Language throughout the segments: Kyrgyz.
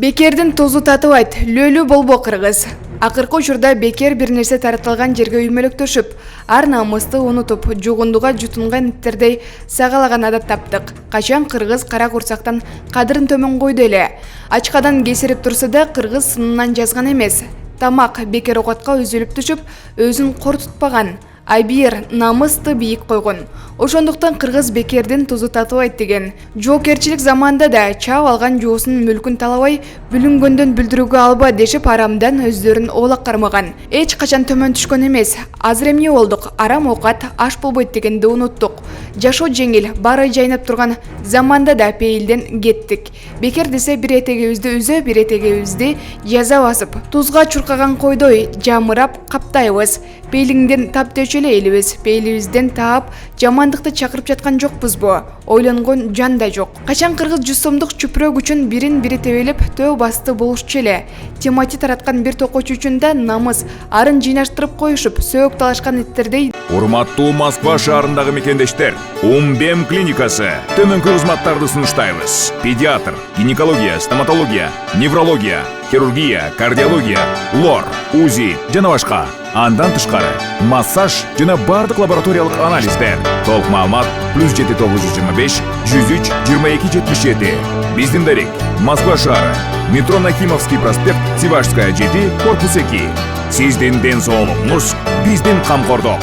Бекердин тозу татыбайт, лөлү болбо кыргыз. Акыркы учурда бекер бир нерсе таратылган жерге үймөлөктөшүп, ар намысты унутуп, жугундуга жутунган иттердей сагалаган адат таптык. Качан кыргыз кара курсактан кадырын төмөн койду эле. Ачкадан кесирип турса да кыргыз сынынан жазган эмес. Тамак бекер окотко үзүлүп түшүп, өзүн кор тутпаган. Айбир намысты бийик койгон. Ошондуктан кыргыз бекердин тузу татыбайт деген. Жоокерчилик заманда да чаап алган жоосунун мүлкүн талабай, бүлүнгөндөн бүлдүрүүгө алба дешип арамдан өздөрүн оолак кармаган. Эч качан төмөн түшкөн эмес. Азыр эмне болдук? Арам оокат аш болбойт дегенди унуттук. Жашоо жеңил, баары жайнап турган заманда да пейилден кеттик. Бекер десе бир этегибизди үзө, бир этегибизди жаза басып, тузга чуркаган койдой жамырап каптайбыз. Пейлиңден таптөөчү эле элибиз. Пейлибизден таап жамандыкты чакырып жаткан жокпузбу? Ойлонгон жан да жок. Качан кыргыз 100 сомдук чүпүрөк үчүн бирин бири тебелеп төө басты болушчу эле. Темати тараткан бир токочу үчүн да намыс арын жыйнаштырып коюшуп, сөөк талашкан иттердей. Урматтуу Москва шаарындагы мекендештер, Умбем клиникасы төмөнкү кызматтарды сунуштайбыз. Педиатр, гинекология, стоматология, неврология, хирургия, кардиология, лор, УЗИ жана башка. Андан тышкары массаж жана бардык лабораториялык анализдер. Толук маалымат +7 925 103 22 77. Биздин дарек Москва шаары, метро Нахимовский проспект, Сивашская 7, корпус 2. Сиздин ден соолугуңуз биздин камкордук.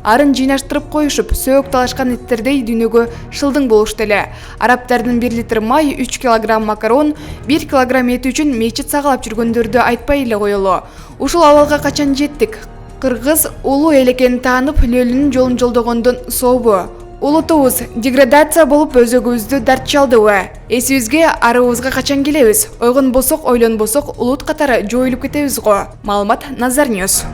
Арын жыйнаштырып коюшуп, сөөк талашкан иттердей дүйнөгө шылдың болушту эле. Арабтардын 1 литр май, 3 килограмм макарон, 1 килограмм эти үчүн мечит сагалап жүргөндөрдү айтпай эле коелу. Ушул абалга качан жеттик? Кыргыз улуу эл экенин таанып, лөлүнүн жолун жолдогондон сообу. Улутубуз деградация болуп өзөгүбүздү дарт чалдыбы? Эсибизге арыбызга качан келебиз? Ойгонбосок, ойлонбосок, улут катары жоюлуп кетебиз го. Маалымат Назар Ньюс.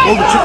Oldu çık.